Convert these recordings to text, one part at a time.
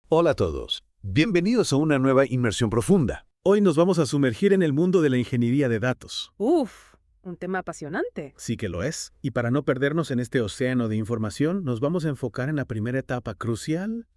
Hola a todos. Bienvenidos a una nueva inmersión profunda. Hoy nos vamos a sumergir en el mundo de la ingeniería de datos. Uf, un tema apasionante. Sí que lo es. Y para no perdernos en este océano de información, nos vamos a enfocar en la primera etapa crucial,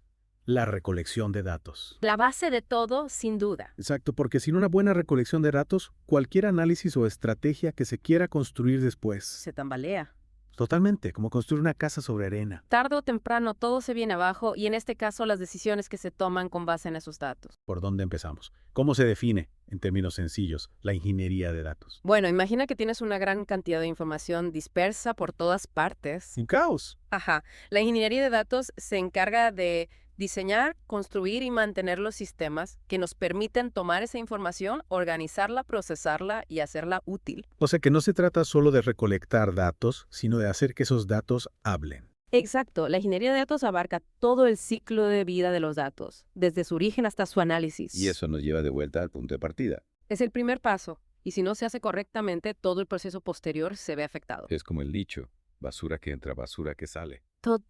la recolección de datos. La base de todo, sin duda. Exacto, porque sin una buena recolección de datos, cualquier análisis o estrategia que se quiera construir después. Se tambalea. Totalmente, como construir una casa sobre arena. Tarde o temprano todo se viene abajo y en este caso las decisiones que se toman con base en esos datos. ¿Por dónde empezamos? ¿Cómo se define, en términos sencillos, la ingeniería de datos? Bueno, imagina que tienes una gran cantidad de información dispersa por todas partes. Un caos. Ajá. La ingeniería de datos se encarga de diseñar, construir y mantener los sistemas que nos permiten tomar esa información, organizarla, procesarla y hacerla útil. O sea que no se trata solo de recolectar datos, sino de hacer que esos datos hablen. Exacto, la ingeniería de datos abarca todo el ciclo de vida de los datos, desde su origen hasta su análisis. Y eso nos lleva de vuelta al punto de partida. Es el primer paso, y si no se hace correctamente, todo el proceso posterior se ve afectado. Es como el dicho, basura que entra, basura que sale.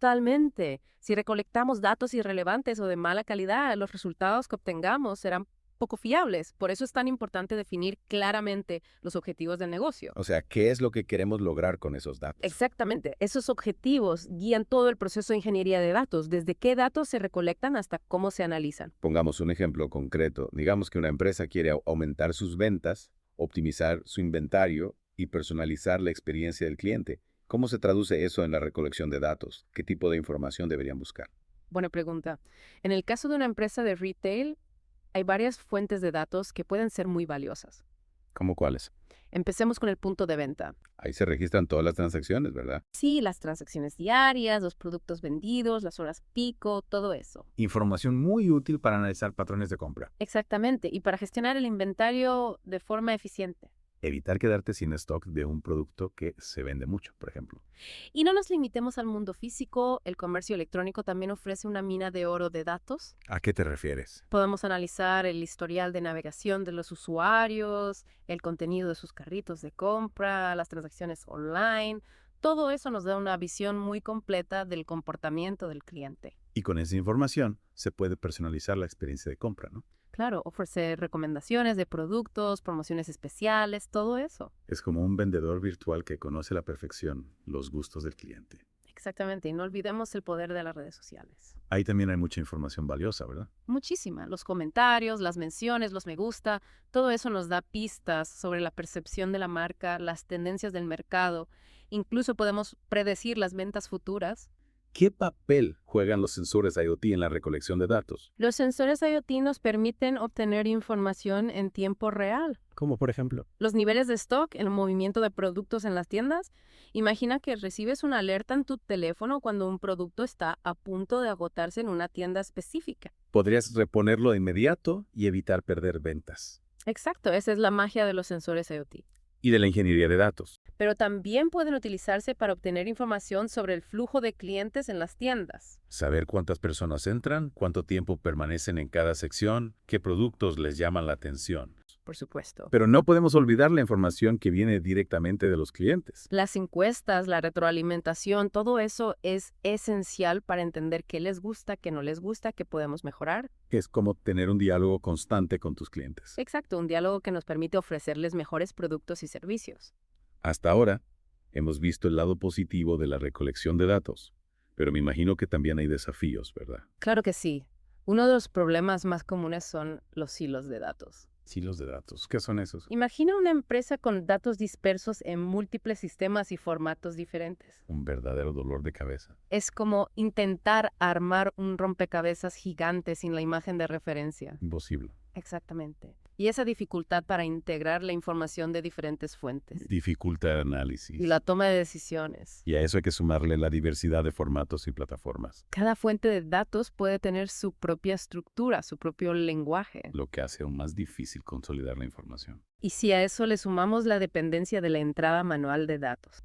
Totalmente. Si recolectamos datos irrelevantes o de mala calidad, los resultados que obtengamos serán poco fiables. Por eso es tan importante definir claramente los objetivos del negocio. O sea, ¿qué es lo que queremos lograr con esos datos? Exactamente. Esos objetivos guían todo el proceso de ingeniería de datos, desde qué datos se recolectan hasta cómo se analizan. Pongamos un ejemplo concreto. Digamos que una empresa quiere aumentar sus ventas, optimizar su inventario y personalizar la experiencia del cliente. ¿Cómo se traduce eso en la recolección de datos? ¿Qué tipo de información deberían buscar? Buena pregunta. En el caso de una empresa de retail, hay varias fuentes de datos que pueden ser muy valiosas. ¿Cómo cuáles? Empecemos con el punto de venta. Ahí se registran todas las transacciones, ¿verdad? Sí, las transacciones diarias, los productos vendidos, las horas pico, todo eso. Información muy útil para analizar patrones de compra. Exactamente, y para gestionar el inventario de forma eficiente. Evitar quedarte sin stock de un producto que se vende mucho, por ejemplo. Y no nos limitemos al mundo físico, el comercio electrónico también ofrece una mina de oro de datos. ¿A qué te refieres? Podemos analizar el historial de navegación de los usuarios, el contenido de sus carritos de compra, las transacciones online. Todo eso nos da una visión muy completa del comportamiento del cliente. Y con esa información se puede personalizar la experiencia de compra, ¿no? Claro, ofrecer recomendaciones de productos, promociones especiales, todo eso. Es como un vendedor virtual que conoce a la perfección los gustos del cliente. Exactamente, y no olvidemos el poder de las redes sociales. Ahí también hay mucha información valiosa, ¿verdad? Muchísima. Los comentarios, las menciones, los me gusta, todo eso nos da pistas sobre la percepción de la marca, las tendencias del mercado. Incluso podemos predecir las ventas futuras. ¿Qué papel juegan los sensores IoT en la recolección de datos? Los sensores IoT nos permiten obtener información en tiempo real. Como por ejemplo, Los niveles de stock, el movimiento de productos en las tiendas. Imagina que recibes una alerta en tu teléfono cuando un producto está a punto de agotarse en una tienda específica. podrías reponerlo de inmediato y evitar perder ventas. Exacto, esa es la magia de los sensores IoT. Y de la ingeniería de datos. Pero también pueden utilizarse para obtener información sobre el flujo de clientes en las tiendas. Saber cuántas personas entran, cuánto tiempo permanecen en cada sección, qué productos les llaman la atención. Por supuesto. Pero no podemos olvidar la información que viene directamente de los clientes. Las encuestas, la retroalimentación, todo eso es esencial para entender qué les gusta, qué no les gusta, qué podemos mejorar. Es como tener un diálogo constante con tus clientes. Exacto, un diálogo que nos permite ofrecerles mejores productos y servicios. Hasta ahora, hemos visto el lado positivo de la recolección de datos, pero me imagino que también hay desafíos, ¿verdad? Claro que sí. Uno de los problemas más comunes son los silos de datos. Silos de datos, ¿qué son esos? Imagina una empresa con datos dispersos en múltiples sistemas y formatos diferentes. Un verdadero dolor de cabeza. Es como intentar armar un rompecabezas gigante sin la imagen de referencia. Imposible. Exactamente. Y esa dificultad para integrar la información de diferentes fuentes. Dificulta el análisis. Y la toma de decisiones. Y a eso hay que sumarle la diversidad de formatos y plataformas, Cada fuente de datos puede tener su propia estructura, su propio lenguaje. lo que hace aún más difícil consolidar la información. Y si a eso le sumamos la dependencia de la entrada manual de datos,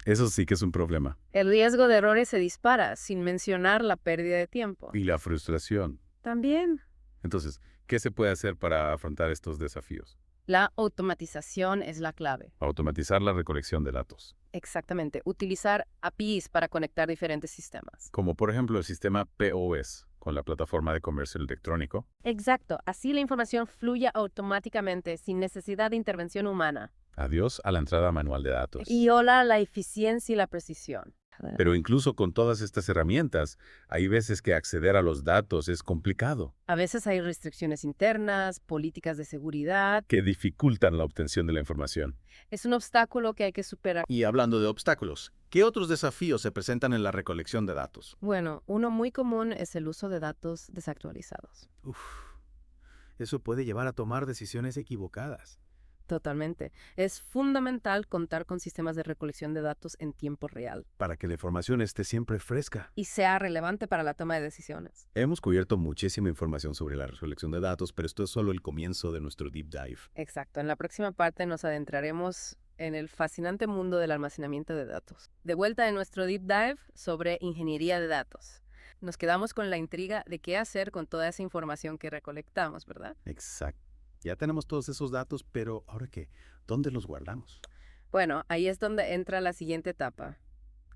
Eso sí que es un problema. el riesgo de errores se dispara, sin mencionar la pérdida de tiempo. Y la frustración. También Entonces, ¿qué se puede hacer para afrontar estos desafíos? la automatización es la clave. Automatizar la recolección de datos. Exactamente. Utilizar APIs para conectar diferentes sistemas. Como por ejemplo el sistema POS, con la plataforma de comercio electrónico. Exacto, así la información fluye automáticamente, sin necesidad de intervención humana. Adiós a la entrada manual de datos. Y hola la eficiencia y la precisión. Pero incluso con todas estas herramientas, hay veces que acceder a los datos es complicado, A veces hay restricciones internas, políticas de seguridad. que dificultan la obtención de la información. Es un obstáculo que hay que superar. Y hablando de obstáculos, ¿qué otros desafíos se presentan en la recolección de datos? Bueno, uno muy común es el uso de datos desactualizados. Eso puede llevar a tomar decisiones equivocadas. Totalmente. Es fundamental contar con sistemas de recolección de datos en tiempo real Para que la información esté siempre fresca. y sea relevante para la toma de decisiones. Hemos cubierto muchísima información sobre la recolección de datos, pero esto es solo el comienzo de nuestro deep dive. Exacto. En la próxima parte nos adentraremos en el fascinante mundo del almacenamiento de datos. De vuelta en nuestro deep dive sobre ingeniería de datos. Nos quedamos con la intriga de qué hacer con toda esa información que recolectamos, ¿verdad? Exacto. Ya tenemos todos esos datos, pero ¿ahora qué? ¿Dónde los guardamos? Bueno, ahí es donde entra la siguiente etapa,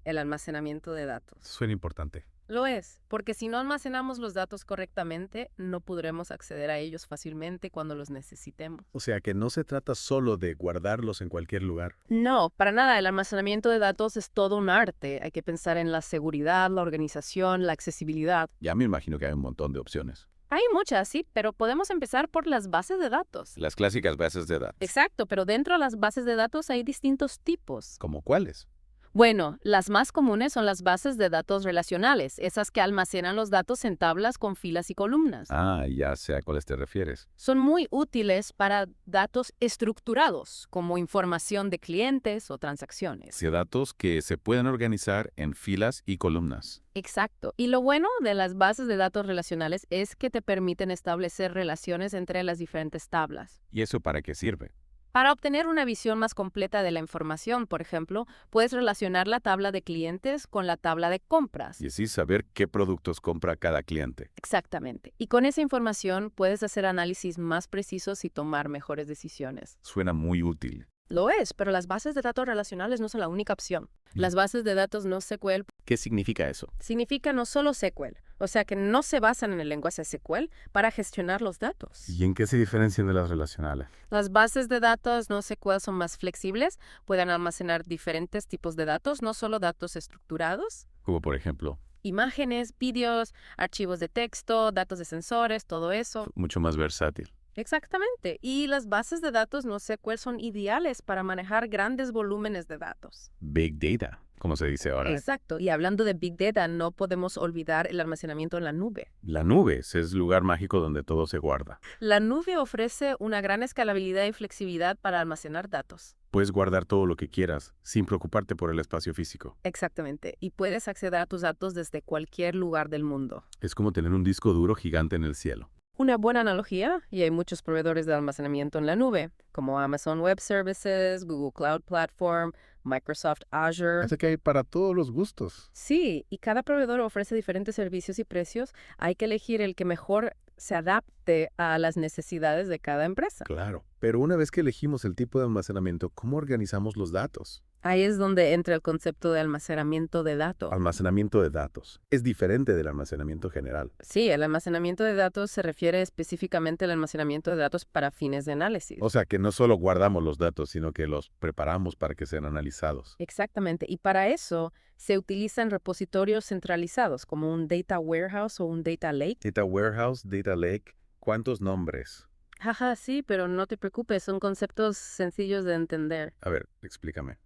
el almacenamiento de datos. Suena importante. Lo es, porque si no almacenamos los datos correctamente, no podremos acceder a ellos fácilmente cuando los necesitemos. O sea que no se trata solo de guardarlos en cualquier lugar. No, para nada. El almacenamiento de datos es todo un arte. Hay que pensar en la seguridad, la organización, la accesibilidad. Ya me imagino que hay un montón de opciones. Hay muchas, sí, pero podemos empezar por las bases de datos. Las clásicas bases de datos. Exacto, pero dentro de las bases de datos hay distintos tipos. ¿Cómo cuáles? Bueno, las más comunes son las bases de datos relacionales, esas que almacenan los datos en tablas con filas y columnas. Ah, ya sé a cuáles te refieres. Son muy útiles para datos estructurados, como información de clientes o transacciones. Sí, datos que se pueden organizar en filas y columnas. Exacto. Y lo bueno de las bases de datos relacionales es que te permiten establecer relaciones entre las diferentes tablas. ¿Y eso para qué sirve? Para obtener una visión más completa de la información, por ejemplo, puedes relacionar la tabla de clientes con la tabla de compras. Y así saber qué productos compra cada cliente. Exactamente. Y con esa información puedes hacer análisis más precisos y tomar mejores decisiones. Suena muy útil. Lo es, pero las bases de datos relacionales no son la única opción. Las bases de datos no SQL ¿Qué significa eso? significa no solo SQL, o sea que no se basan en el lenguaje SQL para gestionar los datos. ¿Y en qué se diferencian de las relacionales? Las bases de datos no SQL son más flexibles, pueden almacenar diferentes tipos de datos, no solo datos estructurados, Como por ejemplo, imágenes, vídeos, archivos de texto, datos de sensores, todo eso. mucho más versátil. Exactamente. Y las bases de datos no SQL son ideales para manejar grandes volúmenes de datos. Big Data, como se dice ahora. Exacto. Y hablando de Big Data, no podemos olvidar el almacenamiento en la nube. La nube es el lugar mágico donde todo se guarda. La nube ofrece una gran escalabilidad y flexibilidad para almacenar datos. Puedes guardar todo lo que quieras, sin preocuparte por el espacio físico. Exactamente. Y puedes acceder a tus datos desde cualquier lugar del mundo. Es como tener un disco duro gigante en el cielo. Una buena analogía, y hay muchos proveedores de almacenamiento en la nube, como Amazon Web Services, Google Cloud Platform, Microsoft Azure. Así que hay para todos los gustos. Sí, y cada proveedor ofrece diferentes servicios y precios. Hay que elegir el que mejor se adapte a las necesidades de cada empresa. Claro. Pero una vez que elegimos el tipo de almacenamiento, ¿cómo organizamos los datos? Ahí es donde entra el concepto de almacenamiento de datos. Almacenamiento de datos. Es diferente del almacenamiento general. Sí, el almacenamiento de datos se refiere específicamente al almacenamiento de datos para fines de análisis. O sea que no solo guardamos los datos, sino que los preparamos para que sean analizados. Exactamente. Y para eso se utilizan repositorios centralizados como un data warehouse o un data lake. Data Warehouse, Data Lake, ¿cuántos nombres? Jaja, sí, pero no te preocupes, son conceptos sencillos de entender. A ver, explícame.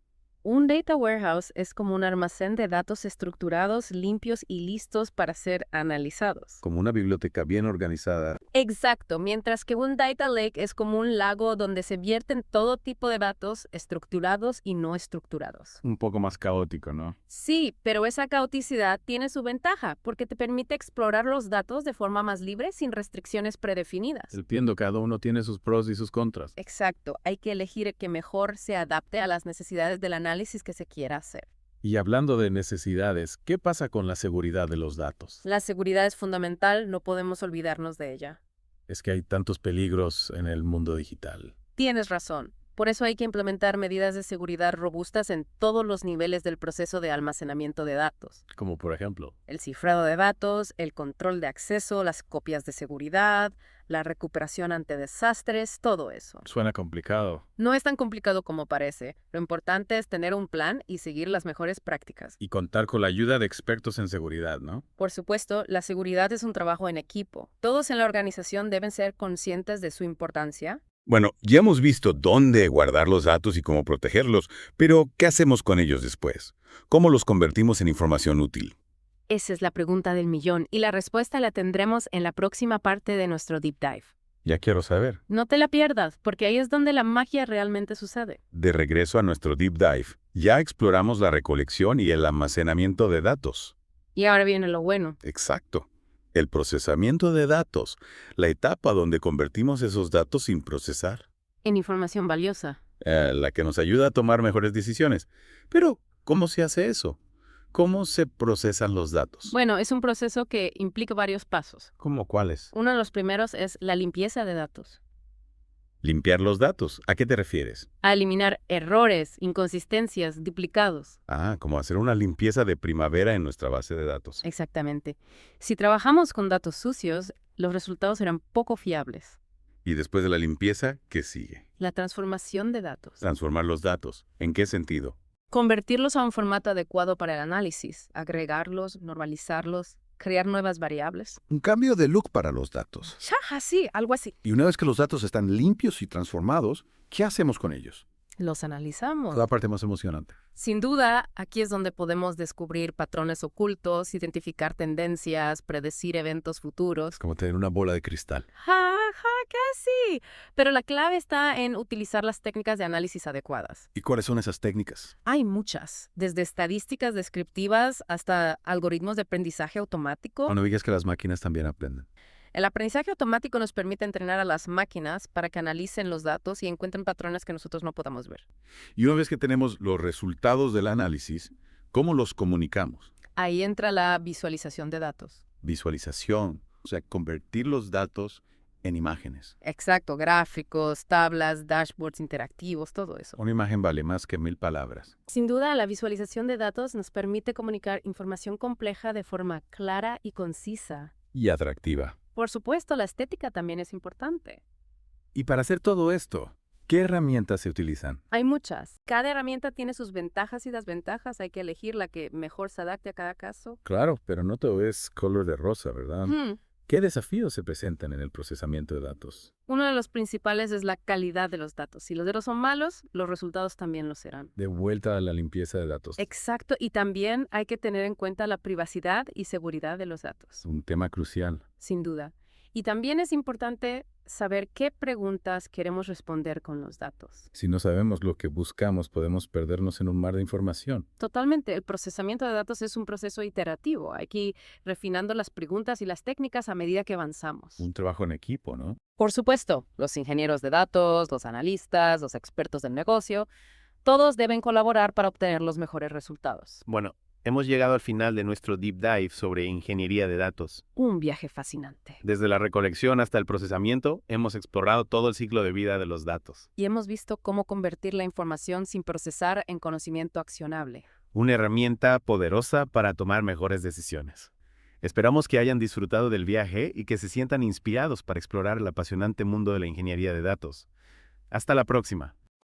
Un data warehouse es como un almacén de datos estructurados, limpios y listos para ser analizados. Como una biblioteca bien organizada. Exacto, mientras que un data lake es como un lago donde se vierten todo tipo de datos estructurados y no estructurados. Un poco más caótico, ¿no? Sí, pero esa caoticidad tiene su ventaja porque te permite explorar los datos de forma más libre sin restricciones predefinidas. Entiendo, cada uno tiene sus pros y sus contras. Exacto, hay que elegir el que mejor se adapte a las necesidades del análisis que se quiera hacer. Y hablando de necesidades, ¿qué pasa con la seguridad de los datos? La seguridad es fundamental, no podemos olvidarnos de ella. Es que hay tantos peligros en el mundo digital. Tienes razón. Por eso hay que implementar medidas de seguridad robustas en todos los niveles del proceso de almacenamiento de datos. Como por ejemplo. El cifrado de datos, el control de acceso, las copias de seguridad, la recuperación ante desastres, todo eso. Suena complicado. No es tan complicado como parece. Lo importante es tener un plan y seguir las mejores prácticas. Y contar con la ayuda de expertos en seguridad, ¿no? Por supuesto, la seguridad es un trabajo en equipo. Todos en la organización deben ser conscientes de su importancia. Bueno, ya hemos visto dónde guardar los datos y cómo protegerlos, pero ¿qué hacemos con ellos después? ¿Cómo los convertimos en información útil? Esa es la pregunta del millón y la respuesta la tendremos en la próxima parte de nuestro Deep Dive. Ya quiero saber. No te la pierdas, porque ahí es donde la magia realmente sucede. De regreso a nuestro Deep Dive, ya exploramos la recolección y el almacenamiento de datos. Y ahora viene lo bueno. Exacto. El procesamiento de datos, la etapa donde convertimos esos datos sin procesar, En información valiosa. la que nos ayuda a tomar mejores decisiones. Pero, ¿cómo se hace eso? ¿Cómo se procesan los datos? Bueno, es un proceso que implica varios pasos. ¿Cómo cuáles? Uno de los primeros es la limpieza de datos. Limpiar los datos. ¿A qué te refieres? A eliminar errores, inconsistencias, duplicados. Como hacer una limpieza de primavera en nuestra base de datos. Exactamente. Si trabajamos con datos sucios, los resultados serán poco fiables. Y después de la limpieza, ¿qué sigue? La transformación de datos. Transformar los datos. ¿En qué sentido? Convertirlos a un formato adecuado para el análisis, agregarlos, normalizarlos, crear nuevas variables. Un cambio de look para los datos. Chaja, sí, algo así. Y una vez que los datos están limpios y transformados, ¿qué hacemos con ellos? Los analizamos. La parte más emocionante. Sin duda, aquí es donde podemos descubrir patrones ocultos, identificar tendencias, predecir eventos futuros. Como tener una bola de cristal. ¡Ja, casi! Pero la clave está en utilizar las técnicas de análisis adecuadas. ¿Y cuáles son esas técnicas? Hay muchas, desde estadísticas descriptivas hasta algoritmos de aprendizaje automático. No digas que las máquinas también aprenden. El aprendizaje automático nos permite entrenar a las máquinas para que analicen los datos y encuentren patrones que nosotros no podamos ver. Y una vez que tenemos los resultados del análisis, ¿cómo los comunicamos? Ahí entra la visualización de datos. Visualización, o sea, convertir los datos en imágenes. Exacto, gráficos, tablas, dashboards interactivos, todo eso. Una imagen vale más que 1000 palabras. Sin duda, la visualización de datos nos permite comunicar información compleja de forma clara y concisa. Y atractiva. Por supuesto, la estética también es importante. Y para hacer todo esto, ¿qué herramientas se utilizan? Hay muchas. Cada herramienta tiene sus ventajas y desventajas. Hay que elegir la que mejor se adapte a cada caso. Claro, pero no todo es color de rosa, ¿verdad? Ujú. ¿Qué desafíos se presentan en el procesamiento de datos? Uno de los principales es la calidad de los datos. Si los datos son malos, los resultados también lo serán. De vuelta a la limpieza de datos. Exacto, y también hay que tener en cuenta la privacidad y seguridad de los datos, Un tema crucial. sin duda. Y también es importante saber qué preguntas queremos responder con los datos. Si no sabemos lo que buscamos, podemos perdernos en un mar de información. Totalmente, el procesamiento de datos es un proceso iterativo. Hay que ir refinando las preguntas y las técnicas a medida que avanzamos. Un trabajo en equipo, ¿no? Por supuesto, los ingenieros de datos, los analistas, los expertos del negocio, todos deben colaborar para obtener los mejores resultados. Bueno, hemos llegado al final de nuestro Deep Dive sobre ingeniería de datos. Un viaje fascinante. Desde la recolección hasta el procesamiento, hemos explorado todo el ciclo de vida de los datos. Y hemos visto cómo convertir la información sin procesar en conocimiento accionable. Una herramienta poderosa para tomar mejores decisiones. Esperamos que hayan disfrutado del viaje y que se sientan inspirados para explorar el apasionante mundo de la ingeniería de datos. Hasta la próxima.